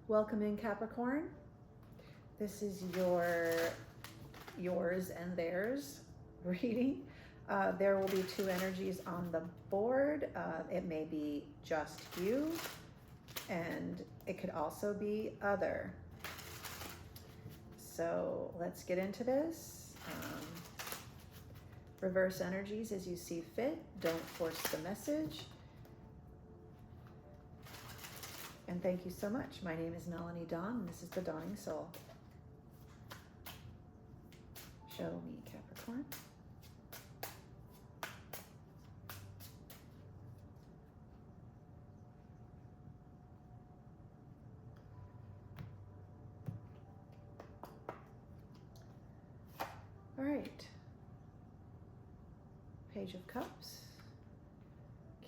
Welcome in, Capricorn. This is yours and theirs reading. There will be two energies on the board. It may be just you, and it could also be other. So let's get into this. Reverse energies as you see fit. Don't force the message. And thank you so much. My name is Melanie Dawn, and this is The Dawning Soul. Show me, Capricorn. All right. Page of Cups,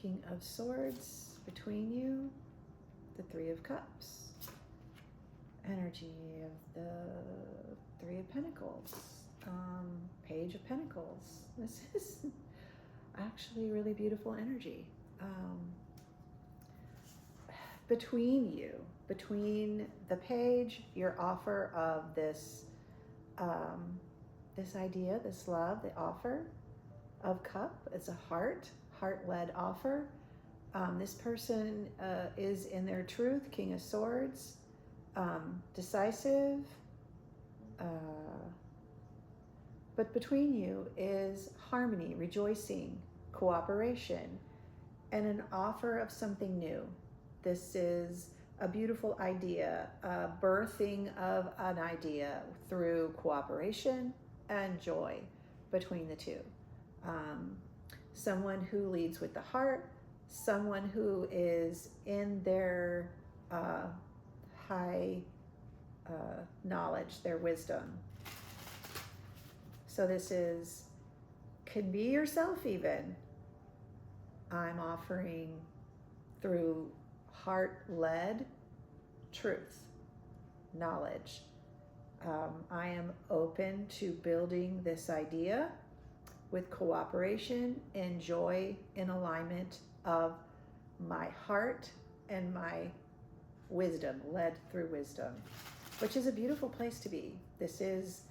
King of Swords between you, the Three of Cups, energy of the Three of Pentacles, Page of Pentacles. This is actually really beautiful energy. Between you, between the page, your offer of this, this idea, this love, the offer of cup, it's a heart-led offer. This person is in their truth, King of Swords, decisive, but between you is harmony, rejoicing, cooperation, and an offer of something new. This is a beautiful idea, a birthing of an idea through cooperation and joy between the two. Someone who leads with the heart, someone who is in their high knowledge, their wisdom. So this could be yourself even. I'm offering through heart-led truth, knowledge. I am open to building this idea with cooperation and joy in alignment of my heart and my wisdom, led through wisdom, which is a beautiful place to be. This is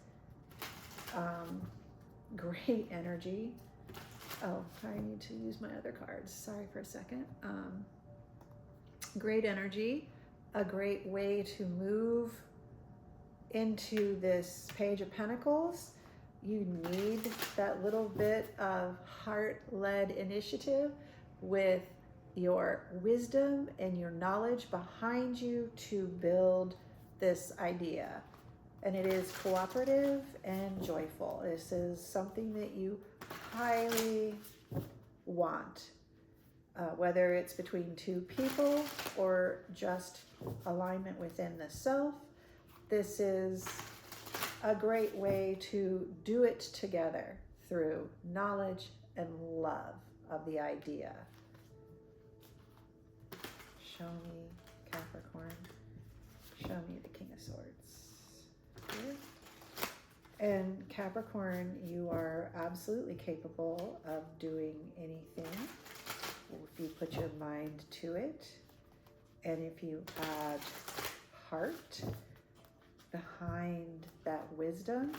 great energy. Oh, I need to use my other cards. Sorry for a second. Great energy, a great way to move into this Page of Pentacles. You need that little bit of heart-led initiative with your wisdom and your knowledge behind you to build this idea. And it is cooperative and joyful. This is something that you highly want, whether it's between two people or just alignment within the self. This is a great way to do it together through knowledge and love of the idea. Show me, Capricorn. Show me the King of Swords. Here. And Capricorn, you are absolutely capable of doing anything if you put your mind to it, and if you add heart behind that wisdom.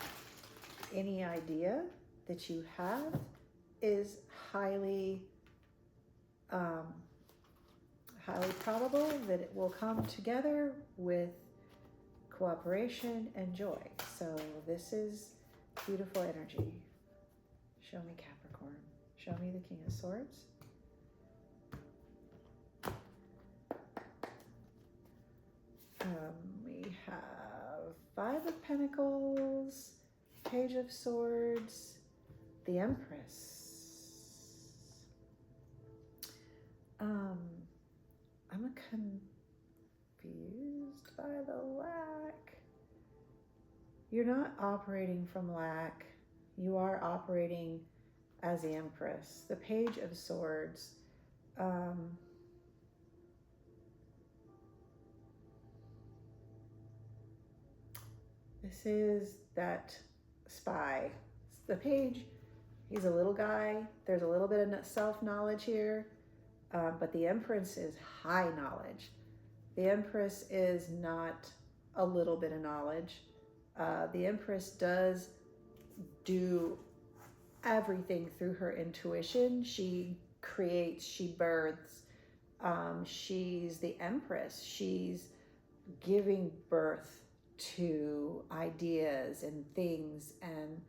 Any idea that you have is highly probable that it will come together with cooperation and joy. So this is beautiful energy. Show me, Capricorn. Show me the King of Swords. We have Five of Pentacles, Page of Swords, the Empress. I'm confused by the lack. You're not operating from lack. You are operating as the Empress. The Page of Swords. This is that spy. The page, he's a little guy. There's a little bit of self-knowledge here, but the Empress is high knowledge. The Empress is not a little bit of knowledge. The Empress does do everything through her intuition. She creates, she births. She's the Empress. She's giving birth to ideas and things. And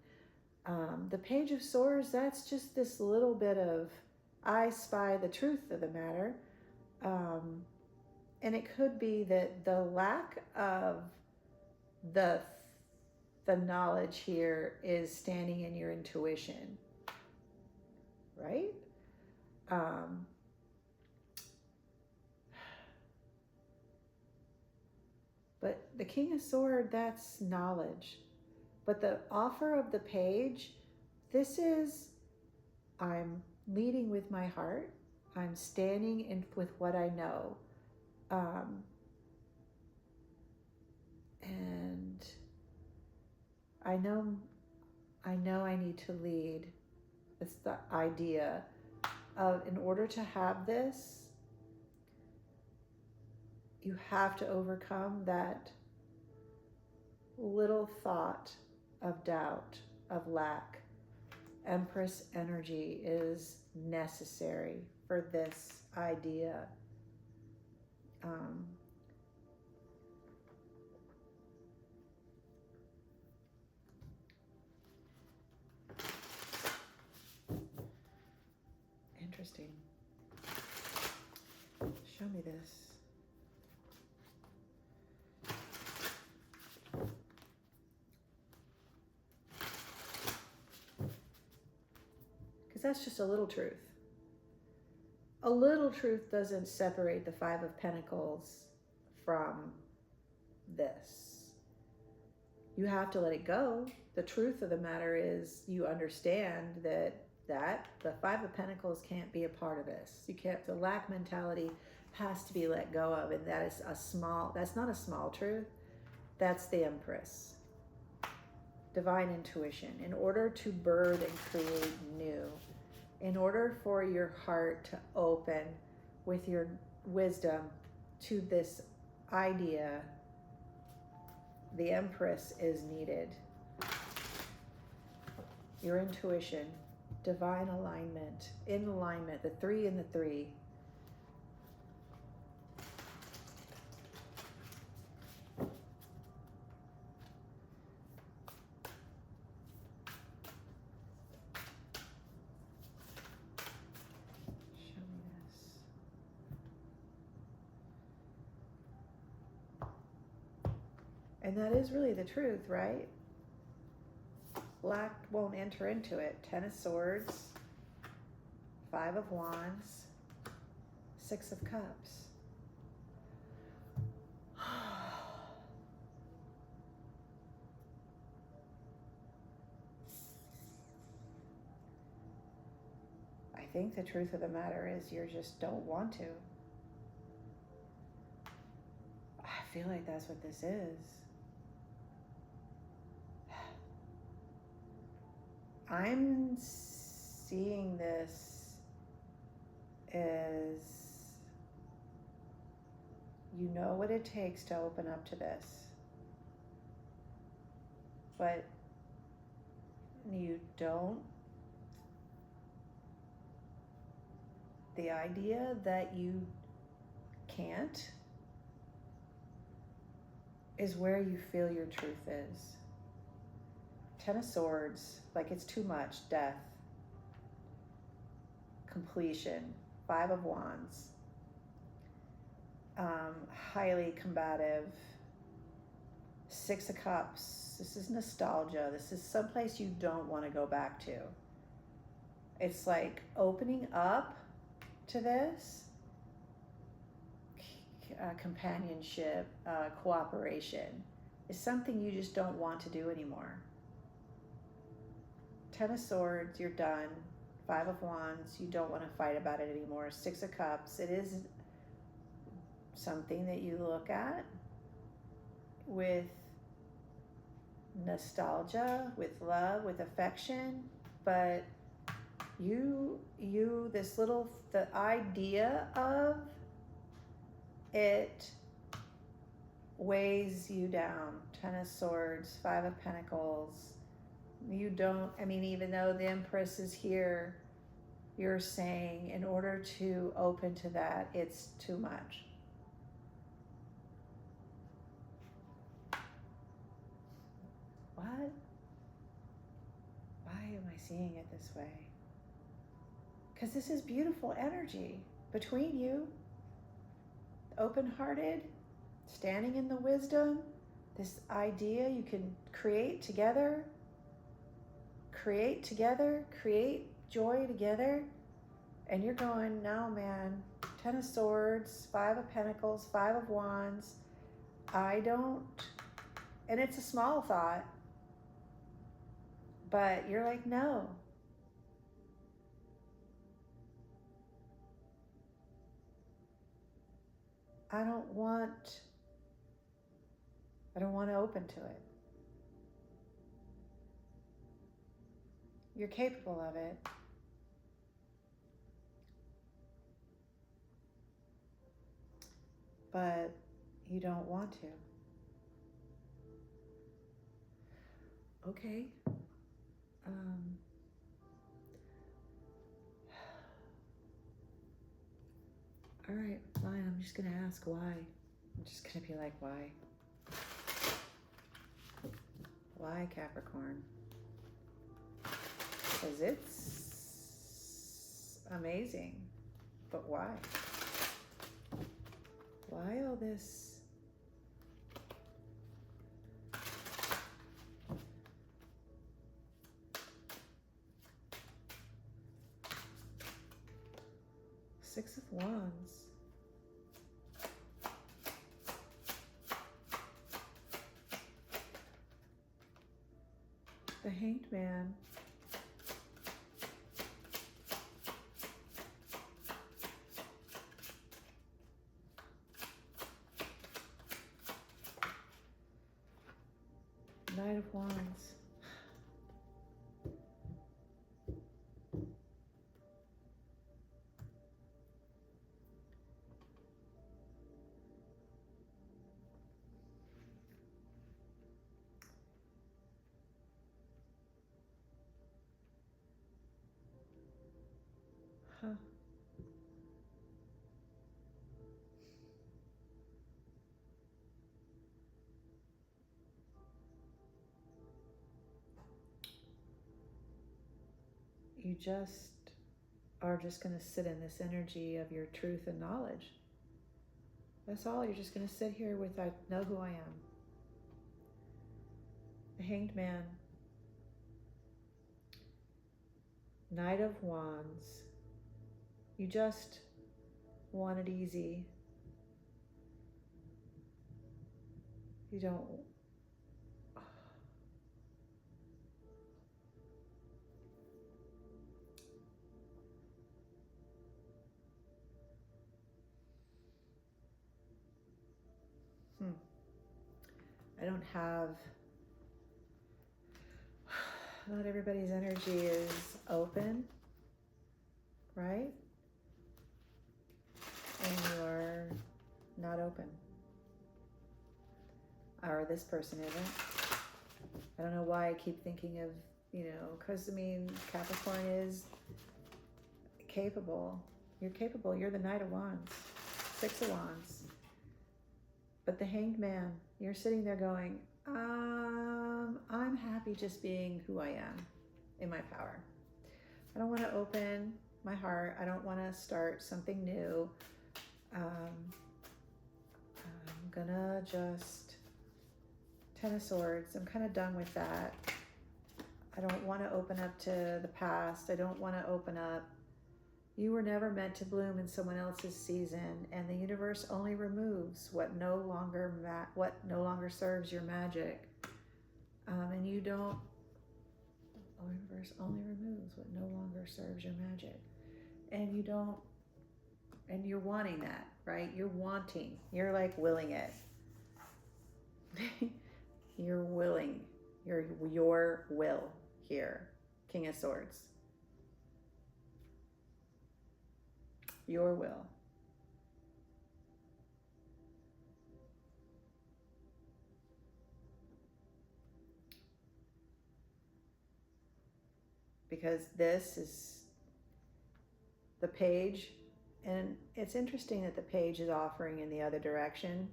the Page of Swords, that's just this little bit of, I spy the truth of the matter. And it could be that the lack of the knowledge here is standing in your intuition, right? But the King of Swords, that's knowledge. But the offer of the Page, this is, I'm leading with my heart. I'm standing in with what I know. And I know I need to lead. It's the idea of, in order to have this, you have to overcome that little thought of doubt, of lack. Empress energy is necessary for this idea. Interesting. Show me this. Because that's just a little truth. A little truth doesn't separate the Five of Pentacles from this. You have to let it go. The truth of the matter is, you understand that the Five of Pentacles can't be a part of this. You can't, the lack mentality has to be let go of, and that is that's not a small truth. That's the Empress. Divine intuition. In order to birth and create new, in order for your heart to open with your wisdom to this idea, the Empress is needed. Your intuition, divine alignment, in alignment, the 3 and the 3. Show me this. And that is really the truth, right? Black won't enter into it. 10 of Swords, 5 of Wands, 6 of Cups. I think the truth of the matter is, you just don't want to. I feel like that's what this is. I'm seeing this as, you know what it takes to open up to this, but you don't. The idea that you can't is where you feel your truth is. 10 of Swords, like it's too much. Death, completion. 5 of Wands, highly combative. 6 of Cups, this is nostalgia. This is someplace you don't want to go back to. It's like opening up to this, companionship, cooperation is something you just don't want to do anymore. 10 of Swords, you're done. 5 of Wands, you don't want to fight about it anymore. 6 of Cups, it is something that you look at with nostalgia, with love, with affection, but the idea of it weighs you down. Ten of Swords, Five of Pentacles. You don't, I mean, even though the Empress is here, you're saying in order to open to that, it's too much. What? Why am I seeing it this way? Because this is beautiful energy between you, open-hearted, standing in the wisdom, this idea you can create together, create joy together, and you're going, no man, Ten of Swords, Five of Pentacles, Five of Wands, I don't, and it's a small thought, but you're like, no. I don't want to open to it. You're capable of it. But you don't want to. Okay. All right, fine. I'm just going to ask why. I'm just going to be like, why? Why, Capricorn? Because it's amazing. But why? Why all this? Six of Wands. The Hanged Man. Knight of Wands. Huh. You just are just going to sit in this energy of your truth and knowledge. That's all. You're just going to sit here with, I know who I am. The Hanged Man. Knight of Wands. You just want it easy. You don't. I don't have, not everybody's energy is open, right? And you're not open. Or this person isn't. I don't know why I keep thinking of, because I mean, Capricorn is capable. You're capable. You're the Knight of Wands, Six of Wands. But the Hanged Man, you're sitting there going, I'm happy just being who I am in my power. I don't want to open my heart. I don't want to start something new. I'm gonna just, Ten of Swords, I'm kind of done with that. I don't want to open up to the past. I don't want to open up. You were never meant to bloom in someone else's season, and the universe only removes what no longer serves your magic. And you don't. The universe only removes what no longer serves your magic, and you don't. And you're wanting that, right? You're wanting. You're like willing it. You're willing. Your will here, King of Swords. Your will. because this is the page. And it's interesting that the page is offering in the other direction,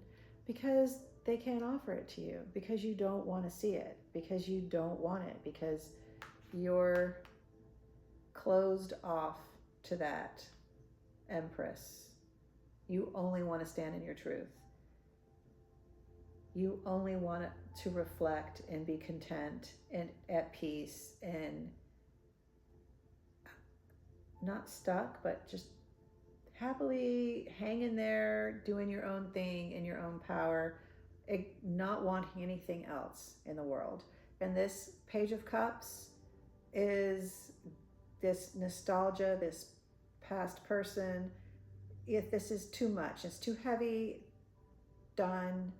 because they can't offer it to you, because you don't want to see it, because you don't want it, because you're closed off to that Empress. You only want to stand in your truth. You only want to reflect and be content and at peace and not stuck, but just happily hanging there, doing your own thing in your own power, not wanting anything else in the world. And this Page of Cups is this nostalgia, this past person. If this is too much, it's too heavy, done,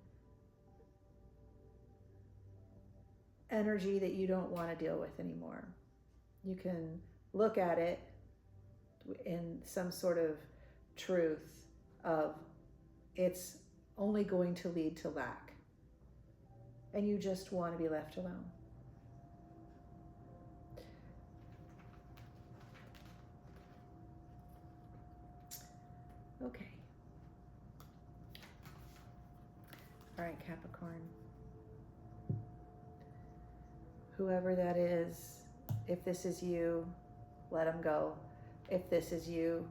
energy that you don't want to deal with anymore. You can look at it in some sort of truth of it's only going to lead to lack, and you just want to be left alone. Okay. All right, Capricorn. Whoever that is, if this is you, let them go. If this is you,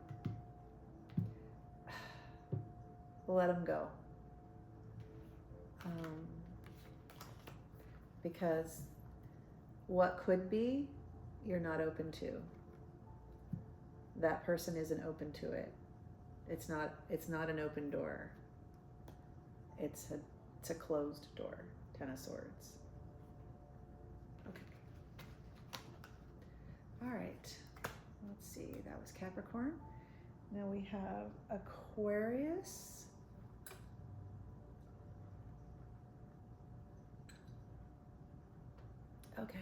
let them go. Because what could be, you're not open to. That person isn't open to it. It's not an open door. It's a closed door. 10 of Swords. Okay. All right. Let's see. That was Capricorn. Now we have Aquarius. Okay.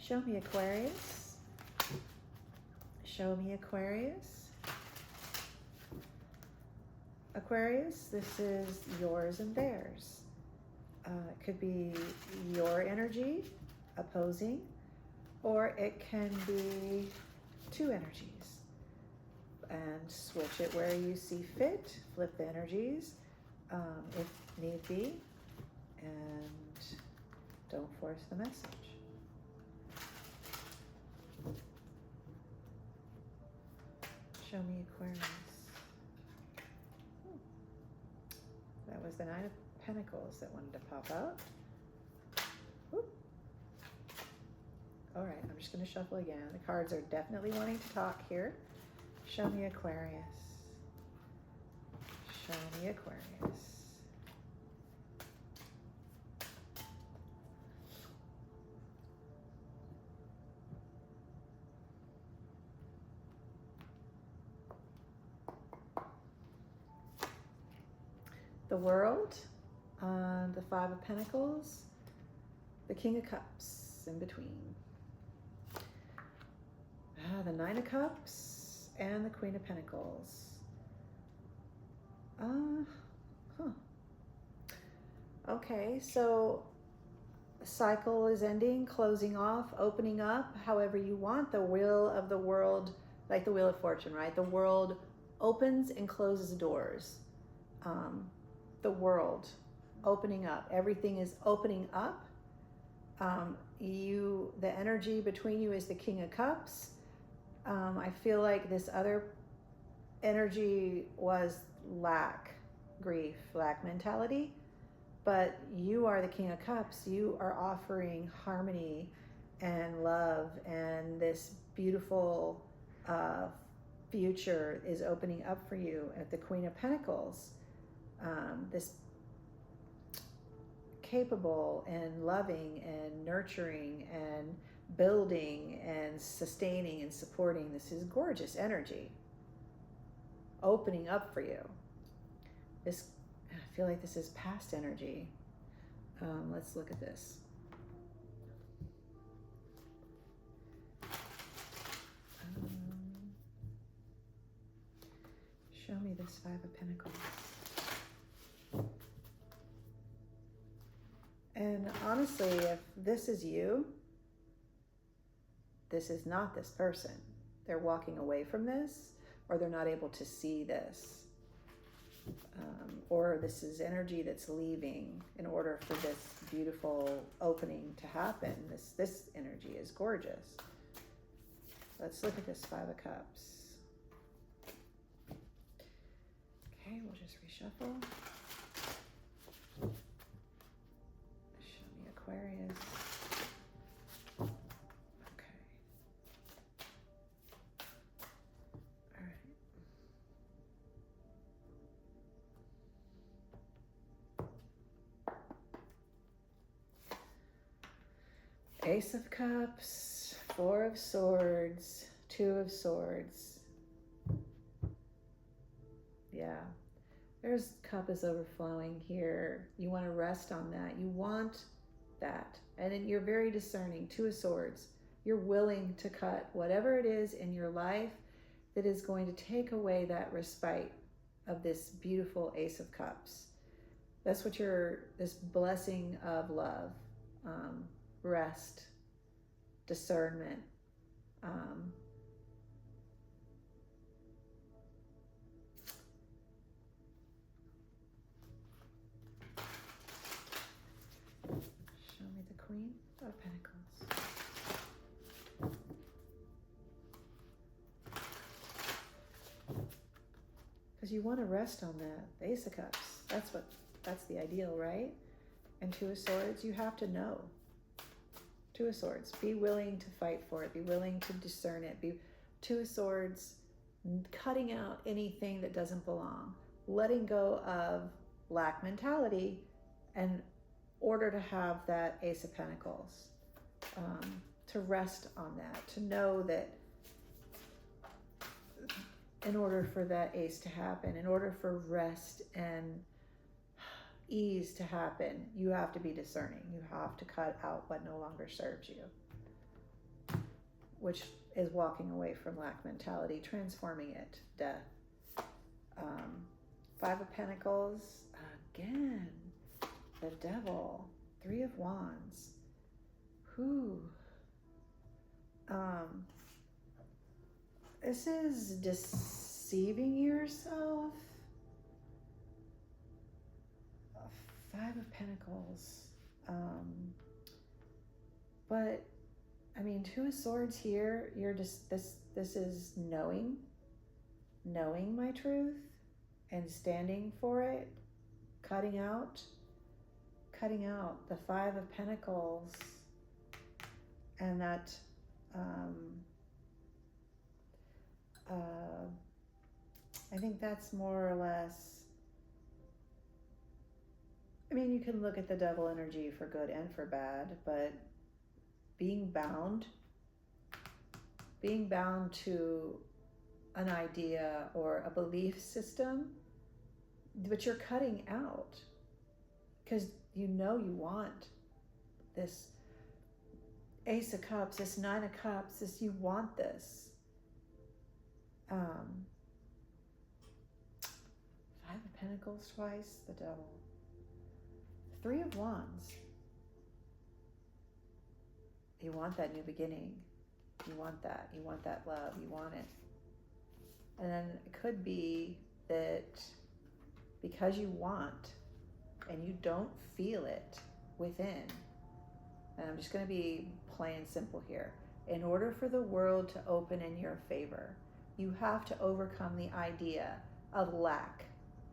Show me Aquarius. Show me Aquarius. Aquarius, this is yours and theirs. It could be your energy opposing, or it can be two energies. And switch it where you see fit. Flip the energies if need be. And don't force the message. Show me Aquarius. That was the Nine of Pentacles that wanted to pop out. Whoop. All right, I'm just going to shuffle again. The cards are definitely wanting to talk here. Show me Aquarius. Show me Aquarius. The World, the Five of Pentacles, the King of Cups in between, the Nine of Cups, and the Queen of Pentacles. Okay, so the cycle is ending, closing off, opening up, however you want. The wheel of the world, like the Wheel of Fortune, right? The world opens and closes doors. The world opening up, everything is opening up. The energy between you is the King of Cups. I feel like this other energy was lack, grief, lack mentality, but you are the King of Cups. You are offering harmony and love, and this beautiful future is opening up for you at the Queen of Pentacles. This capable and loving and nurturing and building and sustaining and supporting. This is gorgeous energy opening up for you. I feel like this is past energy. Let's look at this. Show me this Five of Pentacles. And honestly, if this is you, this is not this person. They're walking away from this, or they're not able to see this. Or this is energy that's leaving in order for this beautiful opening to happen. This energy is gorgeous. Let's look at this Five of Cups. Okay, we'll just reshuffle. Show me Aquarius. Okay. All right. Ace of Cups, Four of Swords, Two of Swords. Yeah, there's cup is overflowing here. You want to rest on that. You want that. And then you're very discerning. Two of Swords. You're willing to cut whatever it is in your life that is going to take away that respite of this beautiful Ace of Cups. That's what this blessing of love, rest, discernment, show me the Queen of Pentacles. Because you want to rest on that Ace of Cups. That's the ideal, right? And Two of Swords, you have to know. Two of Swords, be willing to fight for it. Be willing to discern it. Two of Swords, cutting out anything that doesn't belong. Letting go of lack mentality in order to have that Ace of Pentacles. To rest on that. To know that in order for that Ace to happen, in order for rest and ease to happen, you have to be discerning. You have to cut out what no longer serves you, which is walking away from lack mentality, transforming it, death. Five of Pentacles, again, the Devil, Three of Wands. This is deceiving yourself. Five of Pentacles. But I mean, Two of Swords here, you're just this is knowing my truth and standing for it, cutting out the Five of Pentacles, and that I think that's more or less, I mean, you can look at the Devil energy for good and for bad, but being bound to an idea or a belief system, but you're cutting out because you want this Ace of Cups, this Nine of Cups, you want this. Five of Pentacles twice, the Devil. Three of Wands. You want that new beginning. You want that. You want that love. You want it. And then it could be that because you want and you don't feel it within, and I'm just going to be plain and simple here, in order for the world to open in your favor, you have to overcome the idea of lack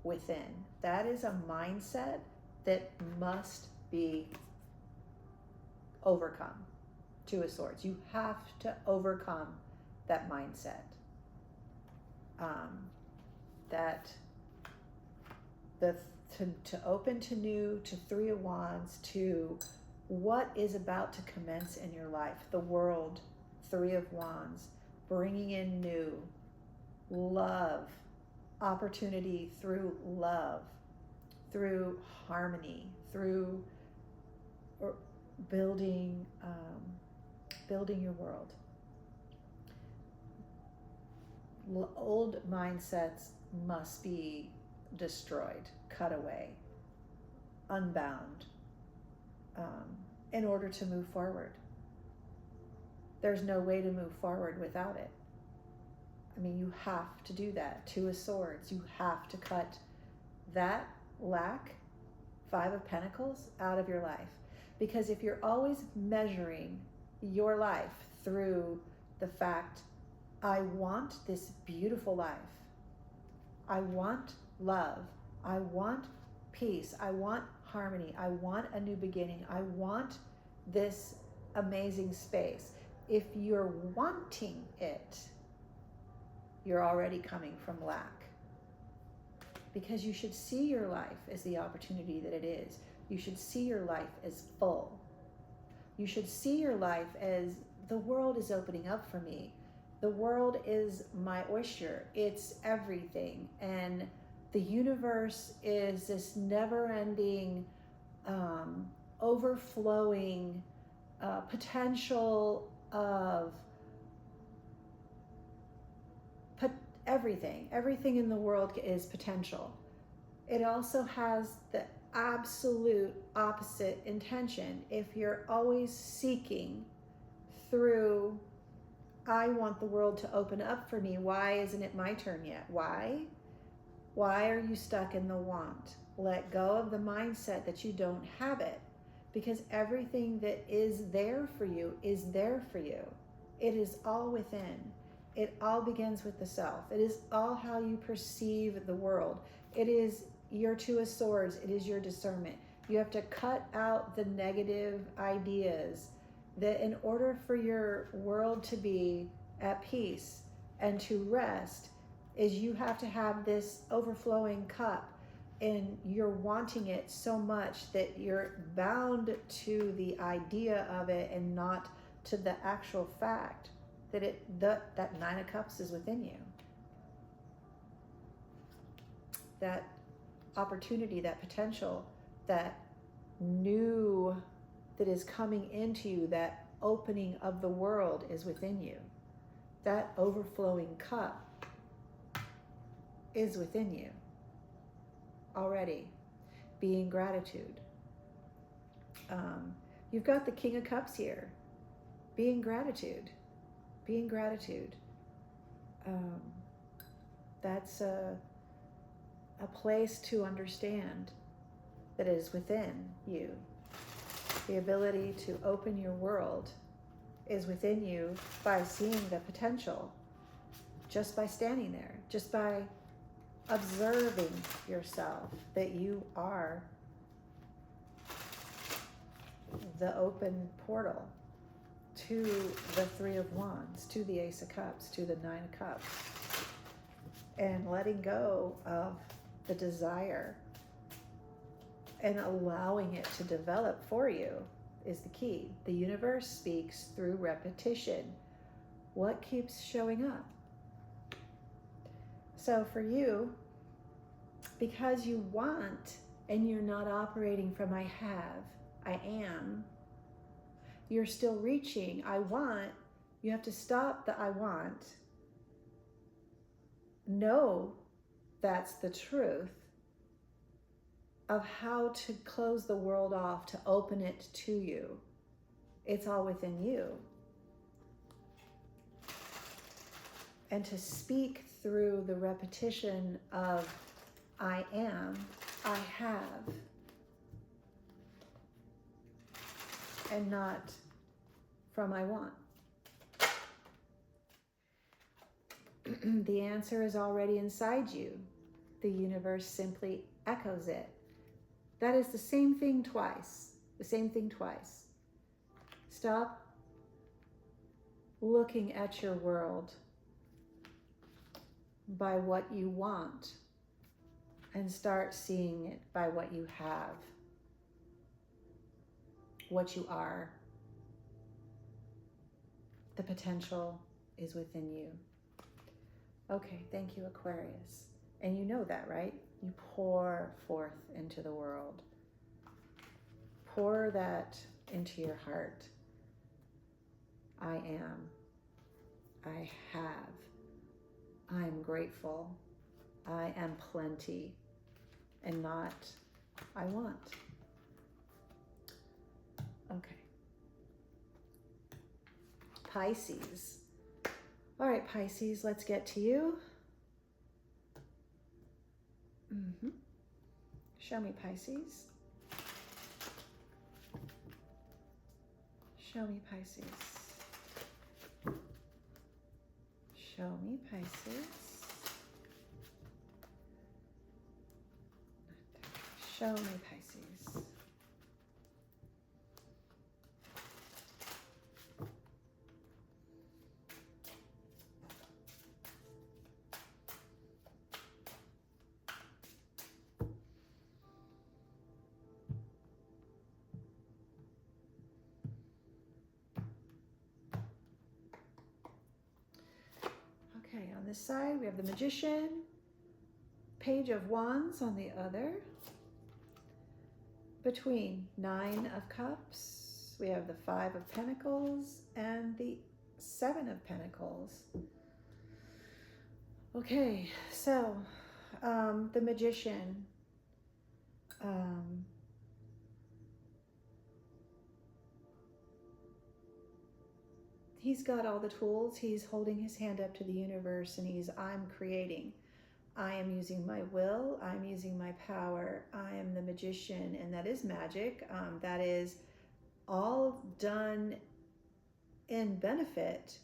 within. That is a mindset that must be overcome. Two of Swords. You have to overcome that mindset. To open to new, to Three of Wands, to what is about to commence in your life. The world, Three of Wands, bringing in new, love, opportunity through love, through harmony, through building your world. Old mindsets must be destroyed, cut away, unbound. in order to move forward. There's no way to move forward without it. I mean, you have to do that. Two of Swords, you have to cut that lack, Five of Pentacles, out of your life. Because if you're always measuring your life through the fact, I want this beautiful life, I want love, I want peace, I want harmony, I want a new beginning, I want this amazing space. If you're wanting it, you're already coming from lack. Because you should see your life as the opportunity that it is. You should see your life as full. You should see your life as the world is opening up for me. The world is my oyster. It's everything. And the universe is this never-ending, overflowing potential of everything. Everything in the world is potential. It also has the absolute opposite intention. If you're always seeking through, I want the world to open up for me, why isn't it my turn yet? Why? Why are you stuck in the want? Let go of the mindset that you don't have it, because everything that is there for you is there for you. It is all within. It all begins with the self. It is all how you perceive the world. It is your Two of Swords. It is your discernment. You have to cut out the negative ideas that in order for your world to be at peace and to rest, is you have to have this overflowing cup, and you're wanting it so much that you're bound to the idea of it and not to the actual fact that that Nine of Cups is within you. That opportunity, that potential, that new that is coming into you, that opening of the world is within you. That overflowing cup is within you already. Be in gratitude. You've got the King of Cups here. Be in gratitude. Be in gratitude. That's a place to understand that is within you. The ability to open your world is within you by seeing the potential, just by standing there, just by observing yourself, that you are the open portal to the Three of Wands, to the Ace of Cups, to the Nine of Cups. And letting go of the desire and allowing it to develop for you is the key. The universe speaks through repetition. What keeps showing up? So for you, because you want and you're not operating from I have, I am, you're still reaching I want. You have to stop the I want. Know that's the truth of how to close the world off, to open it to you. It's all within you. And to speak through the repetition of I am, I have, and not from I want. The answer is already inside you. The universe simply echoes it. That is the same thing twice. The same thing twice. Stop looking at your world by what you want and start seeing it by what you have, what you are. The potential is within you. Okay, thank you, Aquarius. And you know that, right? You pour forth into the world. Pour that into your heart. I am. I have. I'm grateful. I am plenty. And not I want. Okay. Pisces. All right, Pisces, let's get to you. Show me, Pisces. Show me, Pisces. Show me, Pisces. Show me, Pisces. Okay, on this side we have the Magician, Page of Wands on the other. Between 9 of Cups, we have the 5 of Pentacles and the 7 of Pentacles. Okay, so the Magician, he's got all the tools. He's holding his hand up to the universe and I'm creating. I am using my will. I'm using my power. I am the magician, and that is magic. That is all done in benefit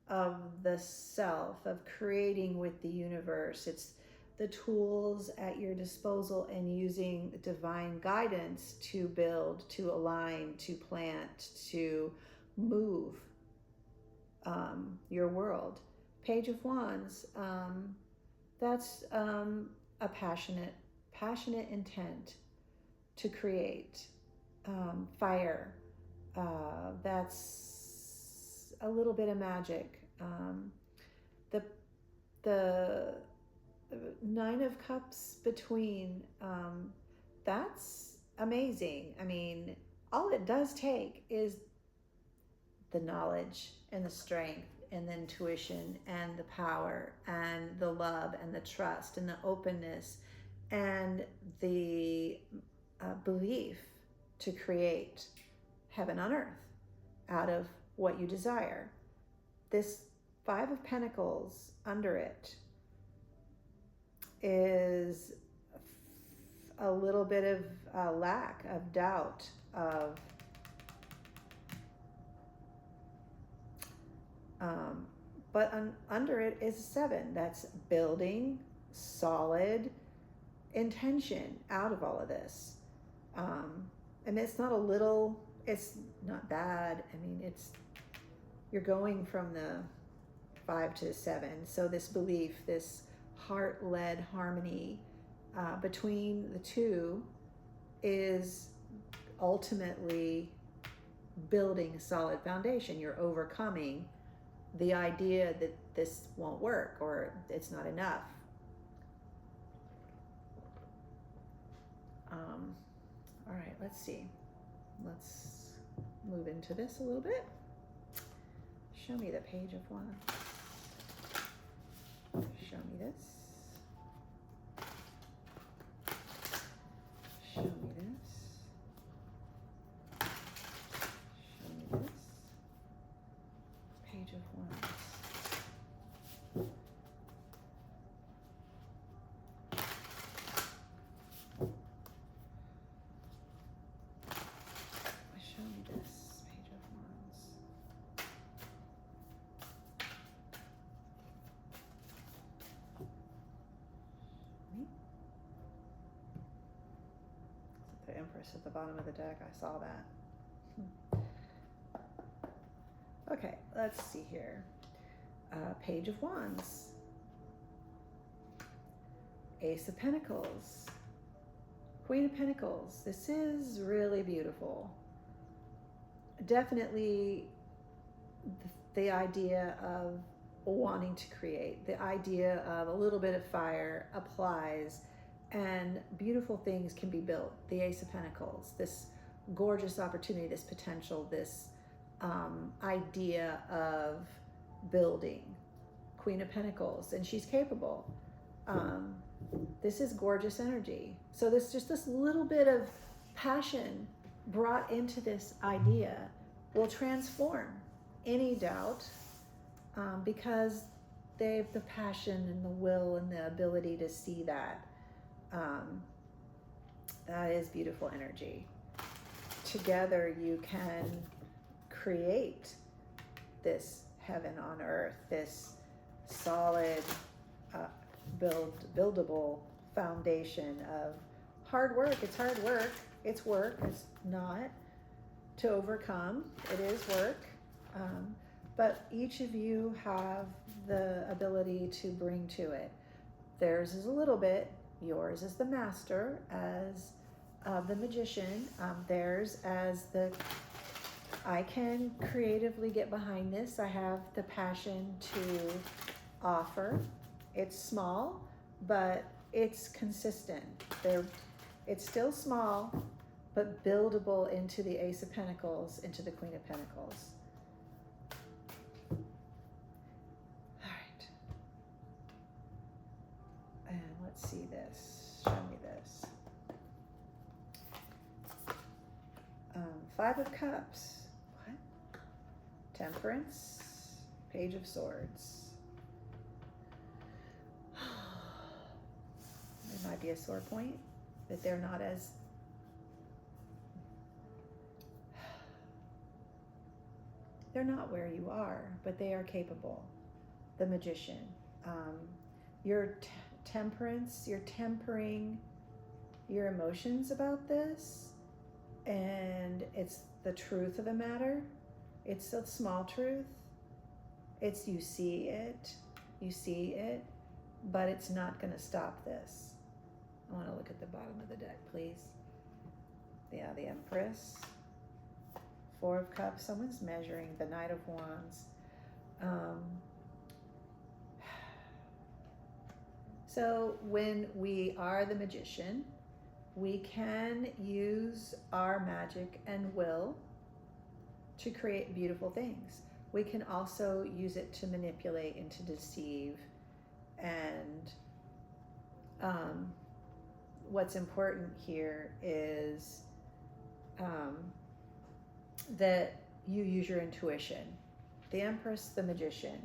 of the self, of creating with the universe. It's the tools at your disposal and using divine guidance to build, to align, to plant, to move your world. Page of Wands, that's a passionate intent to create. Fire, that's a little bit of magic. The 9 of Cups between, that's amazing. I mean, all it does take is the knowledge and the strength and the intuition and the power and the love and the trust and the openness and the belief to create heaven on earth out of what you desire. This 5 of Pentacles under it is a little bit of lack of doubt, of but under it is 7. That's building solid intention out of all of this. And it's not a little, it's not bad. I mean, you're going from the 5 to 7. So this belief, this heart-led harmony between the two is ultimately building a solid foundation. You're overcoming the idea that this won't work or it's not enough. All right, let's see. Let's move into this a little bit. Show me the Page of Wands. Show me this. Show me this. Show me this. Page of Wands. Show me this, Page of Wands. Me? The Empress at the bottom of the deck, I saw that. Okay, let's see here. Page of Wands. Ace of Pentacles. Queen of Pentacles. This is really beautiful. Definitely the idea of wanting to create, the idea of a little bit of fire applies and beautiful things can be built. The Ace of Pentacles, this gorgeous opportunity, this potential, this idea of building. Queen of Pentacles, and she's capable. This is gorgeous energy. So this just this little bit of passion brought into this idea will transform any doubt, because they have the passion and the will and the ability to see that. That is beautiful energy. Together you can create this heaven on earth, this solid, buildable foundation of hard work. It's hard work. It's work. It's not to overcome. It is work. But each of you have the ability to bring to it. Theirs is a little bit. Yours is the master as the magician. Theirs as the, I can creatively get behind this. I have the passion to offer. It's small, but it's consistent. It's still small, but buildable into the Ace of Pentacles, into the Queen of Pentacles. All right. And let's see this. Show me this. Five of Cups. What? Temperance. Page of Swords. There might be a sore point, that they're not as they're not where you are, but they are capable. The Magician. Your temperance, you're tempering your emotions about this, and it's the truth of the matter. It's a small truth. It's you see it, but it's not going to stop this. I want to look at the bottom of the deck, please. Yeah, the Empress. Four of Cups. Someone's measuring. The Knight of Wands. So when we are the Magician, we can use our magic and will to create beautiful things. We can also use it to manipulate and to deceive. And what's important here is that you use your intuition. The Empress, the Magician.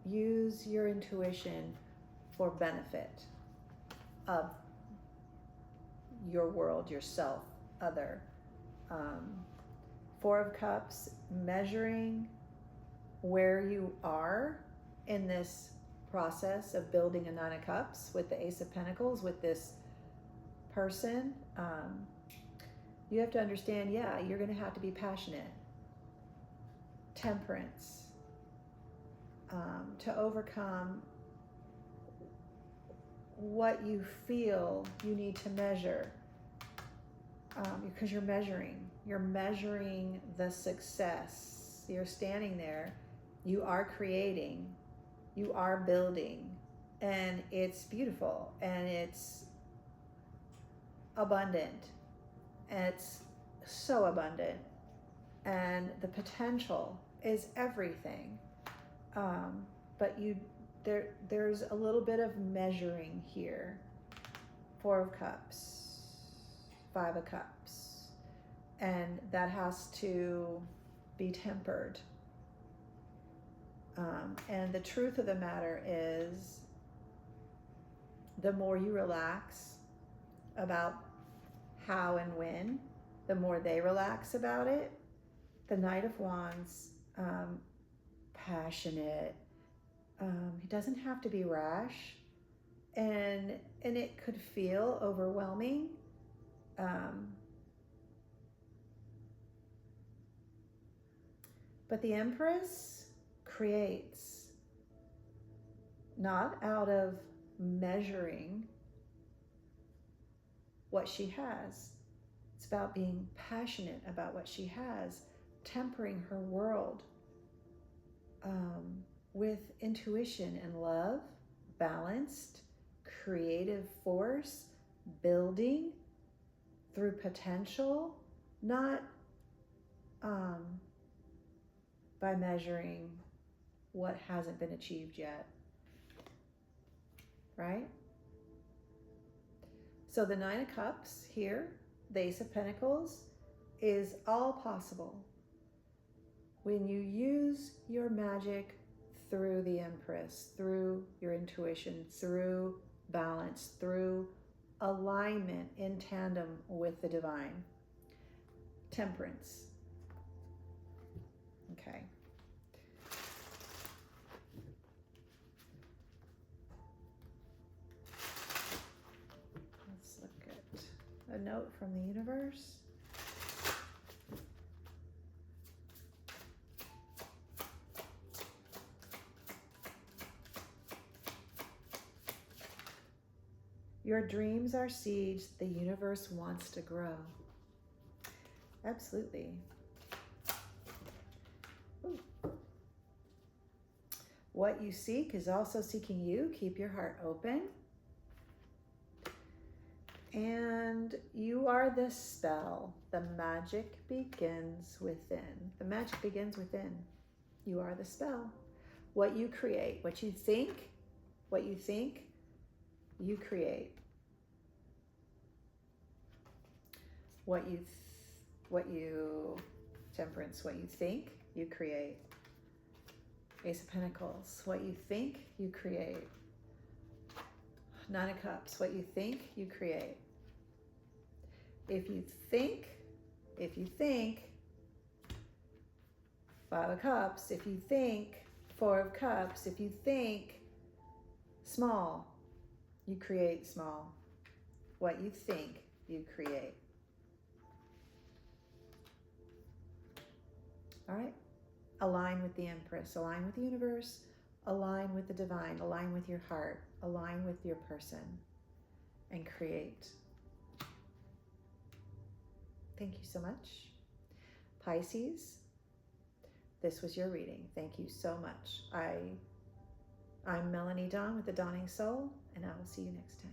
Use your intuition for benefit of your world, yourself, other. Four of Cups, measuring where you are in this process of building a Nine of Cups with the Ace of Pentacles, with this person. You have to understand, yeah, you're going to have to be passionate. Temperance. To overcome what you feel you need to measure, because you're measuring the success. You're standing there, you are creating, you are building, and it's beautiful, and it's abundant, and it's so abundant, and the potential is everything. But there's a little bit of measuring here. Four of Cups, Five of Cups, and that has to be tempered. And the truth of the matter is, the more you relax about how and when, the more they relax about it. The Knight of Wands, passionate. He doesn't have to be rash, and it could feel overwhelming. But the Empress creates, not out of measuring what she has. It's about being passionate about what she has, tempering her world with intuition and love, balanced, creative force, building through potential, not by measuring what hasn't been achieved yet, right? So the Nine of Cups here, the Ace of Pentacles, is all possible when you use your magic through the Empress, through your intuition, through balance, through alignment in tandem with the divine. Temperance. Okay. Let's look at a note from the universe. Your dreams are seeds the universe wants to grow. Absolutely. Ooh. What you seek is also seeking you. Keep your heart open. And you are the spell. The magic begins within. The magic begins within. You are the spell. What you create, what you think, you create. Temperance, what you think, you create. Ace of Pentacles, what you think, you create. Nine of Cups, what you think, you create. If you think, Five of Cups, if you think, Four of Cups, if you think small, you create small. What you think, you create. All right? Align with the Empress, align with the universe, align with the divine, align with your heart, align with your person, and create. Thank you so much. Pisces, this was your reading. Thank you so much. I'm Melanie Dawn with The Dawning Soul, and I will see you next time.